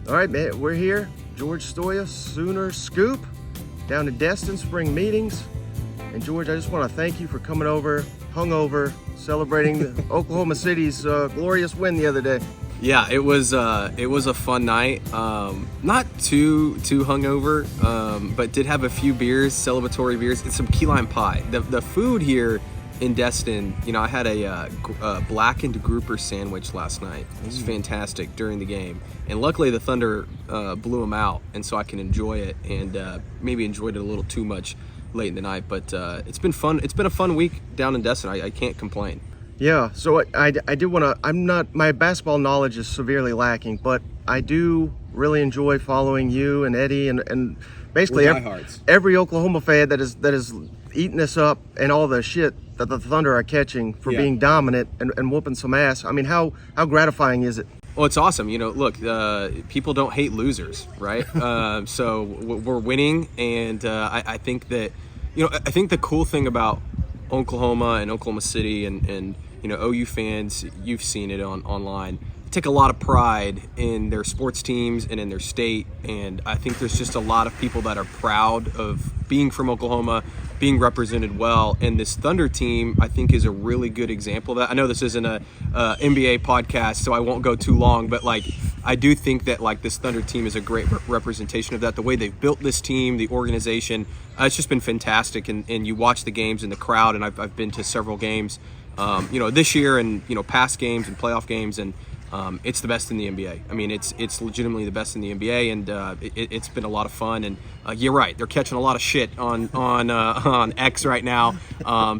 All right, man, we're here. Stoia of Sooner Scoop down in Destin, spring meetings. And George, I just want to thank you for coming over, hungover, celebrating Oklahoma City's glorious win the other day. Yeah, it was a fun night. Not too hungover, but did have a few beers, celebratory beers, and some key lime pie. The food here in Destin, I had a blackened grouper sandwich last night. It was fantastic during the game, and luckily the Thunder blew them out, and so I can enjoy it. And maybe enjoyed it a little too much late in the night, but it's been fun. It's been a fun week down in Destin. I can't complain. Yeah, so I did want to, my basketball knowledge is severely lacking, but I do really enjoy following you and Eddie and basically every Oklahoma fan that is eating this up and all the shit that the Thunder are catching for being dominant and whooping some ass. I mean, how gratifying is it? Well, it's awesome. Look, people don't hate losers, right? So we're winning, and I think that, I think the cool thing about Oklahoma and Oklahoma City and OU fans, you've seen it online, take a lot of pride in their sports teams and in their state, and I think there's just a lot of people that are proud of being from Oklahoma, being represented well, and this Thunder team I think is a really good example of that. I know this isn't a NBA podcast, so I won't go too long, but I do think that this Thunder team is a great representation of that. The way they've built this team, the organization, it's just been fantastic, and you watch the games and the crowd, and I've been to several games this year and past games and playoff games, and it's the best in the NBA. I mean, it's legitimately the best in the NBA, and it's been a lot of fun. And you're right, they're catching a lot of shit on X right now.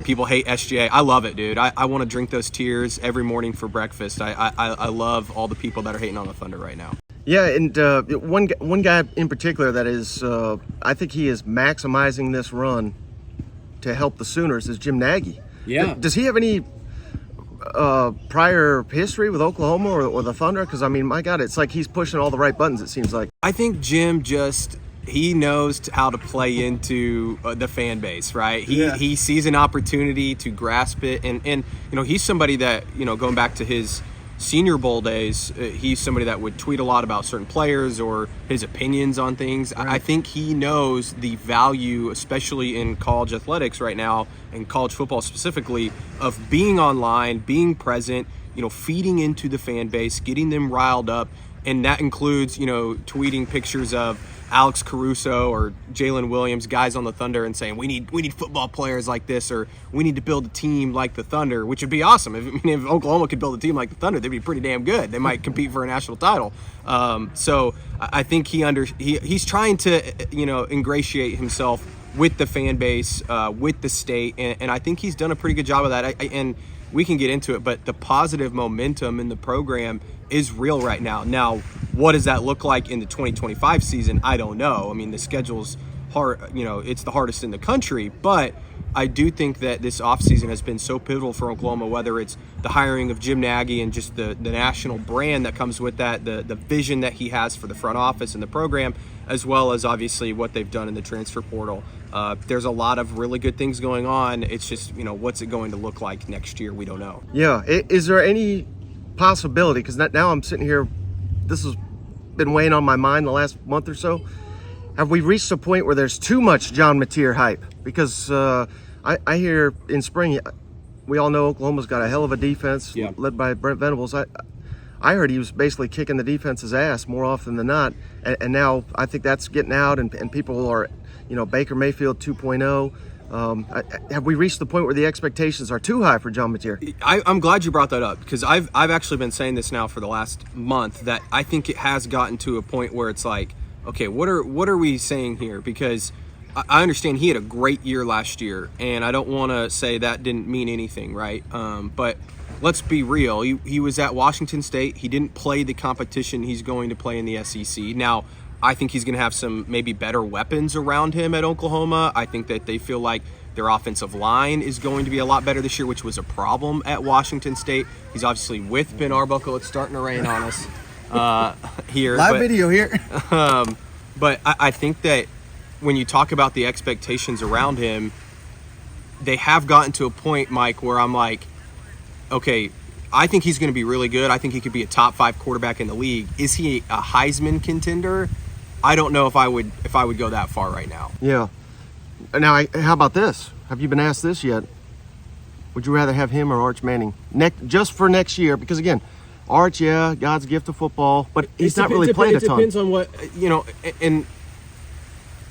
People hate SGA. I love it, dude. I want to drink those tears every morning for breakfast. I love all the people that are hating on the Thunder right now. Yeah, and one guy in particular that is, I think he is maximizing this run to help the Sooners is Jim Nagy. Yeah. Does he have any prior history with Oklahoma or the Thunder? Because, I mean, my God, it's like he's pushing all the right buttons, it seems like. I think Jim he knows how to play into the fan base, right? He sees an opportunity to grasp it. And he's somebody that, going back to his Senior Bowl days, he's somebody that would tweet a lot about certain players or his opinions on things. Right. I think he knows the value, especially in college athletics right now, and college football specifically, of being online, being present, feeding into the fan base, getting them riled up. And that includes, tweeting pictures of Alex Caruso or Jalen Williams, guys on the Thunder, and saying we need football players like this, or we need to build a team like the Thunder, which would be awesome. If Oklahoma could build a team like the Thunder, they'd be pretty damn good. They might compete for a national title. So I think he's trying to ingratiate himself with the fan base, with the state, and I think he's done a pretty good job of that. And we can get into it, but the positive momentum in the program is real right now. Now, what does that look like in the 2025 season? I don't know. I mean, the schedule's hard, it's the hardest in the country, but I do think that this offseason has been so pivotal for Oklahoma, whether it's the hiring of Jim Nagy and just the national brand that comes with that, the vision that he has for the front office and the program, as well as obviously what they've done in the transfer portal. There's a lot of really good things going on. It's just, what's it going to look like next year? We don't know. Yeah. Is there any possibility, because now I'm sitting here, this has been weighing on my mind the last month or so, have we reached a point where there's too much John Mateer hype? Because I hear in spring, we all know Oklahoma's got a hell of a defense led by Brent Venables. I heard he was basically kicking the defense's ass more often than not, and now I think that's getting out, and people are, Baker Mayfield 2.0. Have we reached the point where the expectations are too high for John Mateer? I'm glad you brought that up, because I've actually been saying this now for the last month, that I think it has gotten to a point where it's like, okay, what are we saying here? Because I understand he had a great year last year, and I don't want to say that didn't mean anything, right? But let's be real. He was at Washington State. He didn't play the competition he's going to play in the SEC. Now, I think he's going to have some maybe better weapons around him at Oklahoma. I think that they feel like their offensive line is going to be a lot better this year, which was a problem at Washington State. He's obviously with Ben Arbuckle. It's starting to rain on us here. Live video here. But I think that when you talk about the expectations around him, they have gotten to a point, Mike, where I'm like, okay, I think he's going to be really good. I think he could be a top 5 quarterback in the league. Is he a Heisman contender? I don't know if I would go that far right now. Yeah. Now, how about this? Have you been asked this yet? Would you rather have him or Arch Manning just for next year? Because again, Arch, yeah, God's gift of football, but he's not really played a ton. It depends on what, and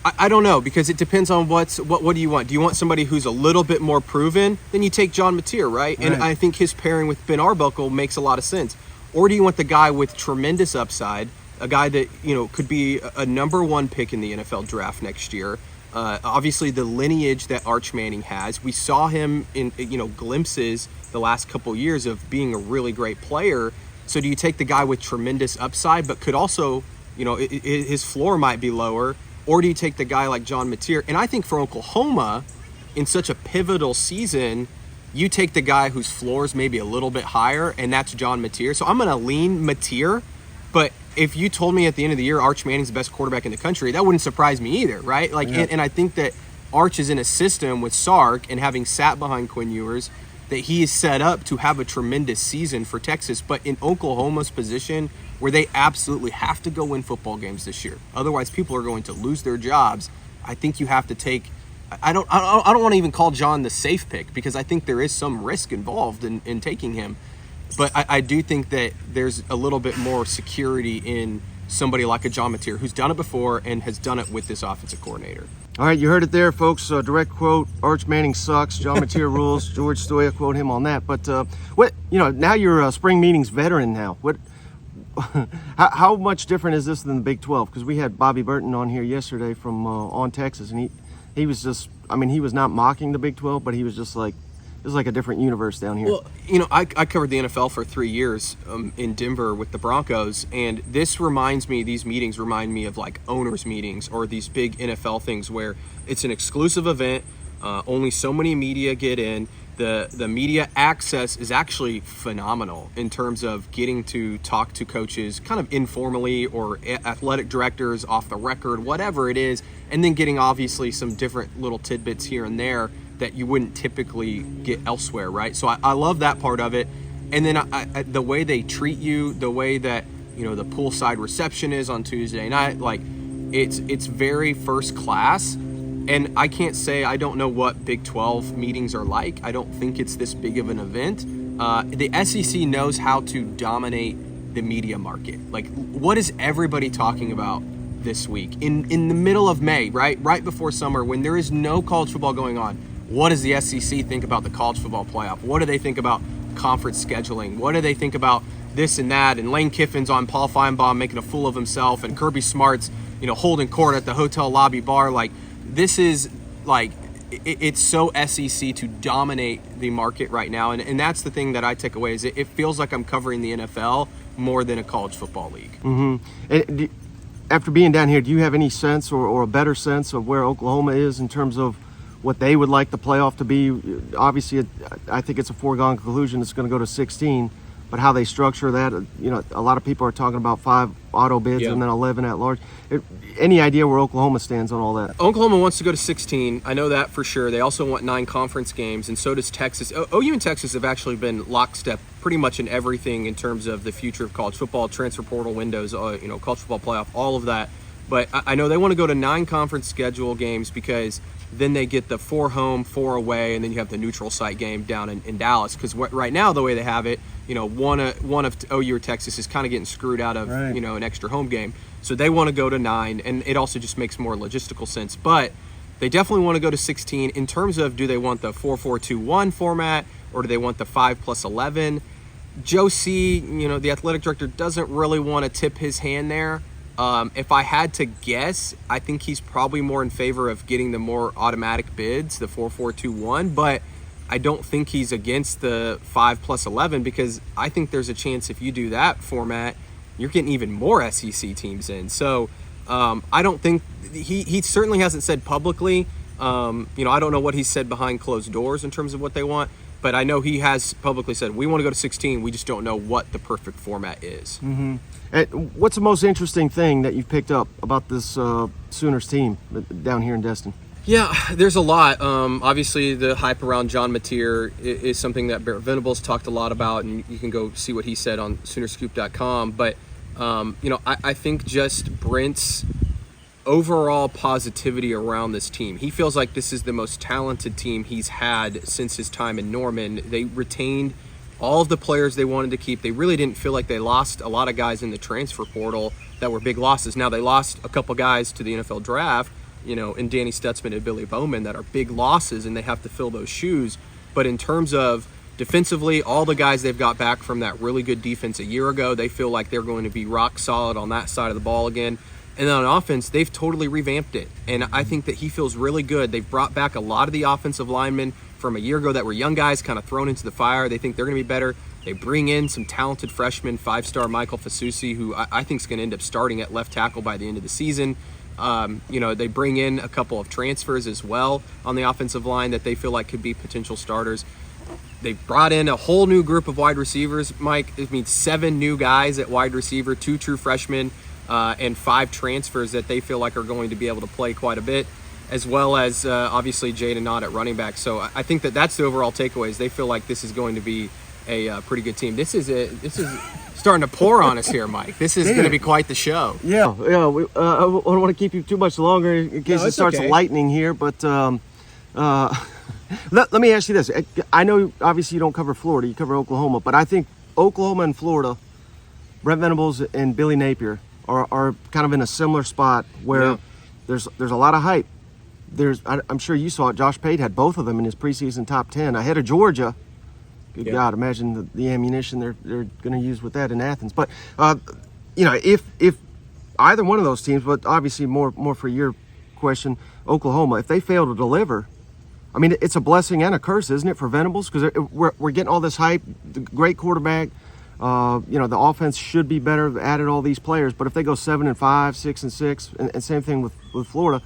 I don't know, because it depends on what do you want? Do you want somebody who's a little bit more proven? Then you take John Mateer, right? And I think his pairing with Ben Arbuckle makes a lot of sense. Or do you want the guy with tremendous upside, a guy that, could be a number 1 pick in the NFL draft next year? Obviously, the lineage that Arch Manning has, we saw him in glimpses the last couple years of being a really great player. So do you take the guy with tremendous upside, but could also, his floor might be lower? Or do you take the guy like John Mateer? And I think for Oklahoma, in such a pivotal season, you take the guy whose floor is maybe a little bit higher, and that's John Mateer. So I'm going to lean Mateer. But if you told me at the end of the year Arch Manning's the best quarterback in the country, that wouldn't surprise me either, right? And I think that Arch is in a system with Sark, and having sat behind Quinn Ewers, that he is set up to have a tremendous season for Texas. But in Oklahoma's position, where they absolutely have to go win football games this year, otherwise people are going to lose their jobs, I think you have to take. I don't want to even call John the safe pick, because I think there is some risk involved in taking him. But I do think that there's a little bit more security in somebody like a John Mateer, who's done it before and has done it with this offensive coordinator. All right, you heard it there, folks. Direct quote: Arch Manning sucks. John Mateer rules. George Stoia, quote him on that. But now you're a spring meetings veteran now. How much different is this than the Big 12? Because we had Bobby Burton on here yesterday from On Texas, and he was just, he was not mocking the Big 12, but he was just like, this is like a different universe down here. Well, I covered the NFL for 3 years in Denver with the Broncos, and these meetings remind me of like owners' meetings or these big NFL things where it's an exclusive event, only so many media get in. The media access is actually phenomenal in terms of getting to talk to coaches kind of informally, or athletic directors off the record, whatever it is, and then getting obviously some different little tidbits here and there that you wouldn't typically get elsewhere, right? So I love that part of it. And then the way they treat you, the way that the poolside reception is on Tuesday night, like it's very first class. And I can't say I don't know what Big 12 meetings are like. I don't think it's this big of an event. The SEC knows how to dominate the media market. Like, what is everybody talking about this week? In the middle of May, right before summer, when there is no college football going on, what does the SEC think about the college football playoff? What do they think about conference scheduling? What do they think about this and that? And Lane Kiffin's on Paul Feinbaum making a fool of himself, and Kirby Smart's, holding court at the hotel lobby bar. Like, this is like, it's so SEC to dominate the market right now. And that's the thing that I take away, is it feels like I'm covering the NFL more than a college football league. Mm-hmm. And after being down here, do you have any sense or a better sense of where Oklahoma is in terms of what they would like the playoff to be? Obviously, I think it's a foregone conclusion it's going to go to 16, but how they structure that, a lot of people are talking about 5 auto bids and then 11 at large. Any idea where Oklahoma stands on all that? Oklahoma wants to go to 16. I know that for sure. They also want 9 conference games, and so does Texas. OU and Texas have actually been lockstep pretty much in everything in terms of the future of college football, transfer portal windows, college football playoff, all of that. But I know they want to go to 9 conference schedule games, because then they get the 4 home, 4 away, and then you have the neutral site game down in Dallas. Because right now, the way they have it, one of OU or Texas is kind of getting screwed out of an extra home game. So they want to go to 9, and it also just makes more logistical sense. But they definitely want to go to 16 in terms of, do they want the 4-4-2-1 format, or do they want the 5+11? Joe C., the athletic director, doesn't really want to tip his hand there. If I had to guess, I think he's probably more in favor of getting the more automatic bids, the 4-4-2-1, but I don't think he's against the 5+11, because I think there's a chance if you do that format, you're getting even more SEC teams in. So I don't think he certainly hasn't said publicly. I don't know what he said behind closed doors in terms of what they want, but I know he has publicly said, we want to go to 16. We just don't know what the perfect format is. Mm-hmm. What's the most interesting thing that you've picked up about this Sooners team down here in Destin? Yeah, there's a lot. Obviously, the hype around John Mateer is something that Brent Venables talked a lot about, and you can go see what he said on Soonerscoop.com. But, I think just Brent's overall positivity around this team. He feels like this is the most talented team he's had since his time in Norman. They retained all of the players they wanted to keep. They really didn't feel like they lost a lot of guys in the transfer portal that were big losses. Now, they lost a couple guys to the NFL draft, in Danny Stutzman and Billy Bowman that are big losses, and they have to fill those shoes. But in terms of defensively, all the guys they've got back from that really good defense a year ago, they feel like they're going to be rock solid on that side of the ball again. And then on offense, they've totally revamped it. And I think that he feels really good. They've brought back a lot of the offensive linemen from a year ago that were young guys kind of thrown into the fire. They think they're going to be better. They bring in some talented freshmen, 5-star Michael Fasusi, who I think is going to end up starting at left tackle by the end of the season. They bring in a couple of transfers as well on the offensive line that they feel like could be potential starters. They've brought in a whole new group of wide receivers, Mike. It means 7 new guys at wide receiver, 2 true freshmen, and 5 transfers that they feel like are going to be able to play quite a bit, as well as obviously Jaden Nott at running back. So I think that's the overall takeaways. They feel like this is going to be a pretty good team. This is starting to pour on us here, Mike. This is going to be quite the show. Yeah. I don't want to keep you too much longer in case it starts lightning here, but let me ask you this. I know obviously you don't cover Florida, you cover Oklahoma, but I think Oklahoma and Florida, Brent Venables and Billy Napier are kind of in a similar spot where there's a lot of hype. I'm sure you saw it. Josh Pate had both of them in his preseason top 10 ahead of Georgia. Good God, imagine the ammunition they're going to use with that in Athens. But if either one of those teams, but obviously more for your question, Oklahoma, if they fail to deliver, I mean, it's a blessing and a curse, isn't it, for Venables? Because we're getting all this hype, the great quarterback. The offense should be better. Added all these players, but if they go 7-5, 6-6, and same thing with Florida,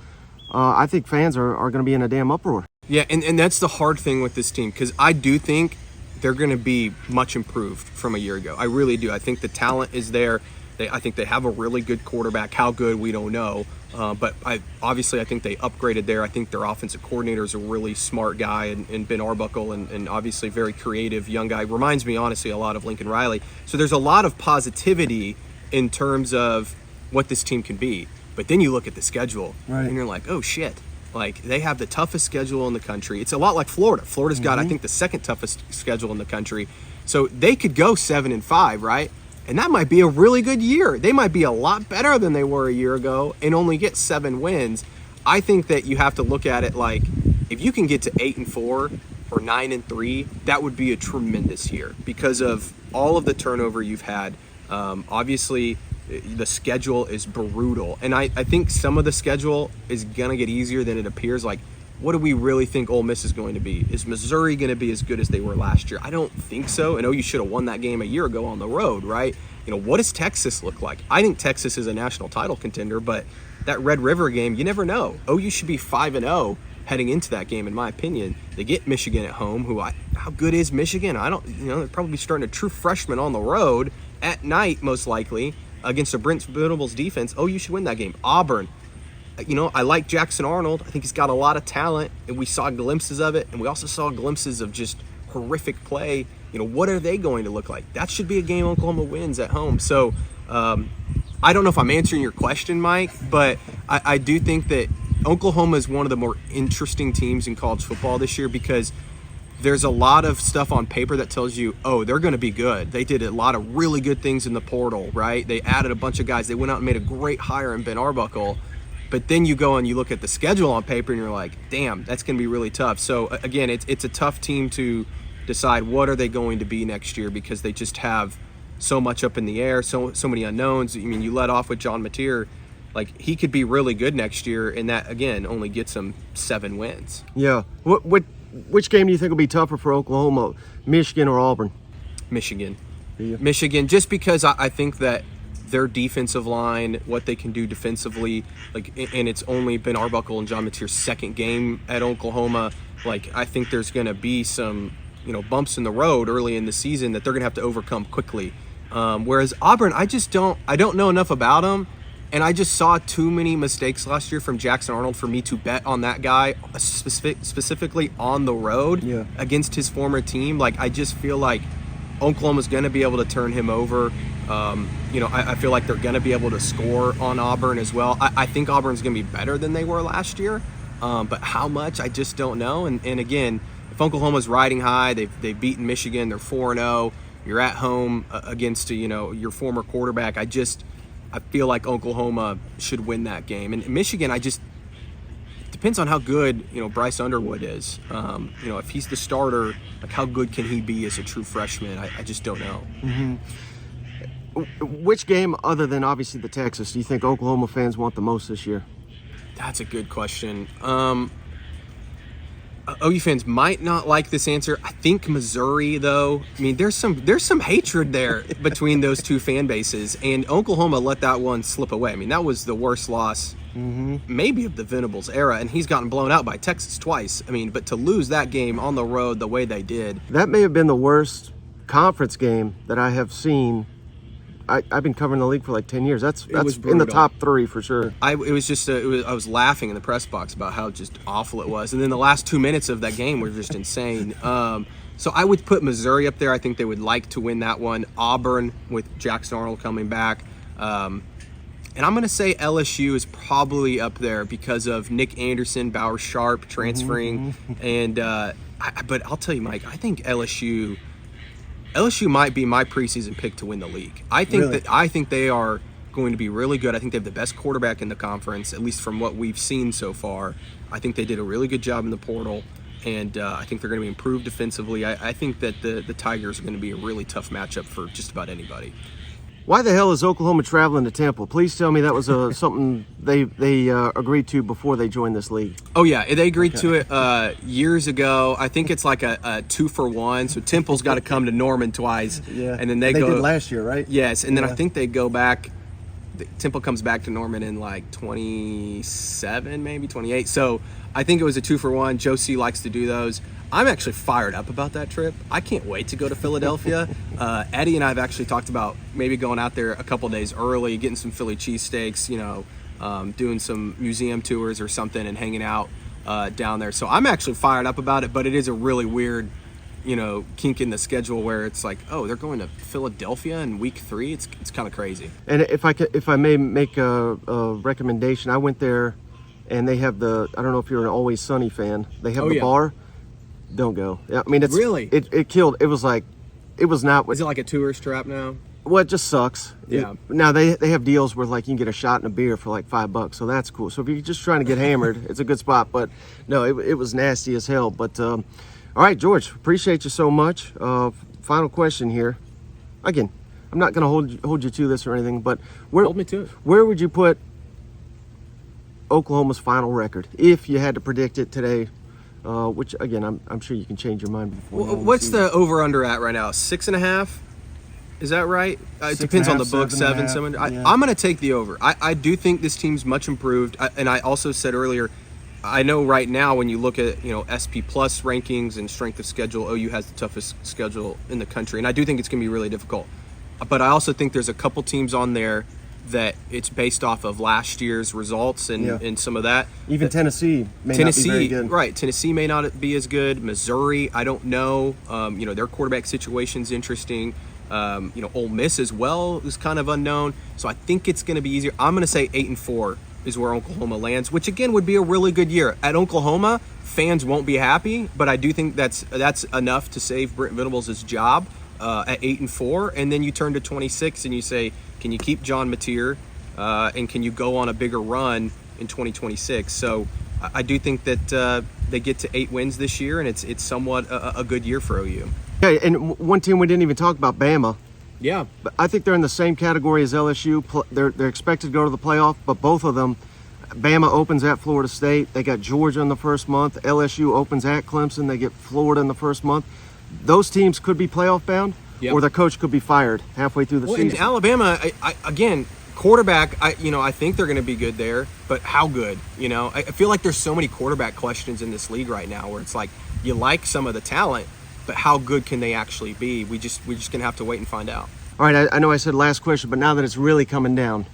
I think fans are going to be in a damn uproar. Yeah, and that's the hard thing with this team, because I do think they're going to be much improved from a year ago. I really do. I think the talent is there. I think they have a really good quarterback. How good, we don't know. But I think they upgraded there. I think their offensive coordinator is a really smart guy, and Ben Arbuckle, and obviously very creative young guy. Reminds me, honestly, a lot of Lincoln Riley. So there's a lot of positivity in terms of what this team can be. But then you look at the schedule, and you're like, oh, shit. Like, they have the toughest schedule in the country. It's a lot like Florida. Florida's got, I think, the second toughest schedule in the country. So they could go 7-5, right? And that might be a really good year. They might be a lot better than they were a year ago and only get 7 wins. I think that you have to look at it like, if you can get to 8-4 or 9-3, that would be a tremendous year because of all of the turnover you've had. Obviously, the schedule is brutal. And I think some of the schedule is going to get easier than it appears. Like, what do we really think Ole Miss is going to be? Is Missouri going to be as good as they were last year? I don't think so. I know you should have won that game a year ago on the road, right? What does Texas look like? I think Texas is a national title contender, but that Red River game, you never know. OU should be 5-0 heading into that game, in my opinion. They get Michigan at home, how good is Michigan? I don't, they're probably starting a true freshman on the road at night, most likely, against a Brent Venables defense. OU should win that game. Auburn. I like Jackson Arnold. I think he's got a lot of talent, and we saw glimpses of it, and we also saw glimpses of just horrific play. What are they going to look like? That should be a game Oklahoma wins at home. So I don't know if I'm answering your question, Mike, but I do think that Oklahoma is one of the more interesting teams in college football this year because there's a lot of stuff on paper that tells you, oh, they're going to be good. They did a lot of really good things in the portal, right? They added a bunch of guys. They went out and made a great hire in Ben Arbuckle. But then you go and you look at the schedule on paper and you're like, damn, that's going to be really tough. So, again, it's a tough team to decide what are they going to be next year because they just have so much up in the air, so many unknowns. I mean, you let off with John Mateer. Like, he could be really good next year, and that, again, only gets him 7 wins. Yeah. Which game do you think will be tougher for Oklahoma, Michigan or Auburn? Michigan. Yeah. Michigan, just because I think that their defensive line, what they can do defensively, and it's only been Arbuckle and John Mateer's second game at Oklahoma. I think there's going to be some, bumps in the road early in the season that they're going to have to overcome quickly. Whereas Auburn, I don't know enough about them And I just saw too many mistakes last year from Jackson Arnold for me to bet on that guy specifically on the road against his former team. Like, I just feel like Oklahoma's going to be able to turn him over. I feel like they're going to be able to score on Auburn as well. I think Auburn's going to be better than they were last year, but how much, I just don't know. And again, if Oklahoma's riding high, they've beaten Michigan, they're 4-0. You're at home against your former quarterback. I feel like Oklahoma should win that game. And Michigan, depends on how good, Bryce Underwood is. If he's the starter, like, how good can he be as a true freshman? I just don't know. Mm-hmm. Which game, other than obviously the Texas, do you think Oklahoma fans want the most this year? That's a good question. OU fans might not like this answer. I think Missouri, though. I mean, there's some hatred there between those two fan bases, and Oklahoma let that one slip away. I mean, that was the worst loss maybe of the Venables era, and he's gotten blown out by Texas twice. I mean, but to lose that game on the road the way they did. That may have been the worst conference game that I have seen. I've been covering the league for like 10 years. That's in the top 3 for sure. I was laughing in the press box about how just awful it was. And then the last 2 minutes of that game were just insane. So I would put Missouri up there. I think they would like to win that one. Auburn with Jackson Arnold coming back. And I'm going to say LSU is probably up there because of Nick Anderson, Bauer Sharp transferring. And but I'll tell you, Mike, I think LSU might be my preseason pick to win the league. I think they are going to be really good. I think they have the best quarterback in the conference, at least from what we've seen so far. I think they did a really good job in the portal, and I think they're going to be improved defensively. I think that the Tigers are going to be a really tough matchup for just about anybody. Why the hell is Oklahoma traveling to Temple? Please tell me that was something they agreed to before they joined this league. Oh, yeah. They agreed to it years ago. I think it's like a 2-for-1. So Temple's got to come to Norman twice. Yeah. And then they did last year, right? Yes. And then I think they go back. Temple comes back to Norman in like 27, maybe 28. So I think it was a 2-for-1. Joe C likes to do those. I'm actually fired up about that trip. I can't wait to go to Philadelphia. Eddie and I have actually talked about maybe going out there a couple days early, getting some Philly cheesesteaks, doing some museum tours or something and hanging out down there. So I'm actually fired up about it, but it is a really weird, kink in the schedule where it's like, oh, they're going to Philadelphia in week 3. It's kind of crazy. And if I may make a recommendation, I went there and they have I don't know if you're an Always Sunny fan, they have the bar. Don't go. I mean, it's really it killed. It was not. Is it like a tourist trap now? Well, it just sucks. Yeah. Now they have deals where like you can get a shot and a beer for like $5, so that's cool. So if you're just trying to get hammered, it's a good spot. But no, it was nasty as hell. But all right, George, appreciate you so much. Final question here. Again, I'm not going to hold you to this or anything, but hold me to it. Where would you put Oklahoma's final record if you had to predict it today? Which again, I'm sure you can change your mind before. What's the over/under at right now? 6.5? Is that right? It depends on the book. 7. I'm going to take the over. I do think this team's much improved, and I also said earlier, I know right now when you look at SP Plus rankings and strength of schedule, OU has the toughest schedule in the country, and I do think it's going to be really difficult. But I also think there's a couple teams on there that it's based off of last year's results and some of that. Even Tennessee may not be very good. Right. Tennessee may not be as good. Missouri, I don't know. Their quarterback situation's interesting. Ole Miss as well is kind of unknown. So I think it's going to be easier. I'm going to say 8-4 is where Oklahoma lands, which again would be a really good year. At Oklahoma, fans won't be happy, but I do think that's enough to save Brent Venables' job at 8-4. And then you turn to 26 and you say, can you keep John Mateer, and can you go on a bigger run in 2026? So I do think that they get to 8 wins this year, and it's somewhat a good year for OU. Yeah, and one team we didn't even talk about, Bama. Yeah. But I think they're in the same category as LSU. They're expected to go to the playoff, but both of them, Bama opens at Florida State. They got Georgia in the first month. LSU opens at Clemson. They get Florida in the first month. Those teams could be playoff bound. Yep. Or their coach could be fired halfway through the season. In Alabama, again, quarterback, I think they're going to be good there, but how good? I feel like there's so many quarterback questions in this league right now where it's like you like some of the talent, but how good can they actually be? We're just going to have to wait and find out. All right, I know I said last question, but now that it's really coming down,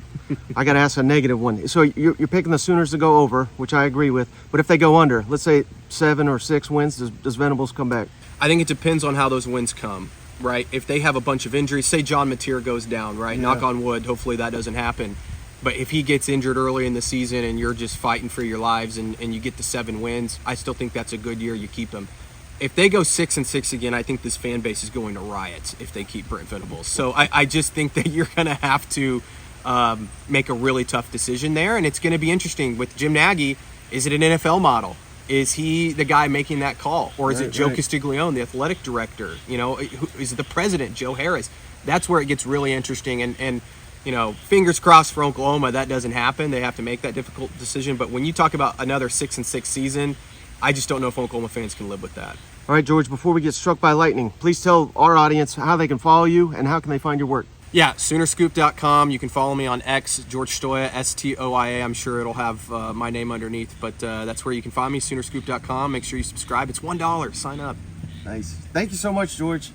I got to ask a negative one. So you're picking the Sooners to go over, which I agree with. But if they go under, let's say 7 or 6 wins, does Venables come back? I think it depends on how those wins come, right? If they have a bunch of injuries, say John Mateer goes down, right? Yeah. Knock on wood, hopefully that doesn't happen. But if he gets injured early in the season and you're just fighting for your lives and you get to 7 wins, I still think that's a good year. You keep him. If they go 6-6 again, I think this fan base is going to riot if they keep Brent Venables. So I just think that you're going to have to make a really tough decision there. And it's going to be interesting with Jim Nagy. Is it an NFL model? Is he the guy making that call? Or is it Joe Castiglione, the athletic director? You know, is it the president, Joe Harris? That's where it gets really interesting. And you know, fingers crossed for Oklahoma that doesn't happen. They have to make that difficult decision. But when you talk about another 6-6 season, I just don't know if Oklahoma fans can live with that. All right, George, before we get struck by lightning, please tell our audience how they can follow you and how can they find your work. Yeah, Soonerscoop.com. You can follow me on X, George Stoia, Stoia. I'm sure it'll have my name underneath, but that's where you can find me, Soonerscoop.com. Make sure you subscribe. It's $1. Sign up. Nice. Thank you so much, George.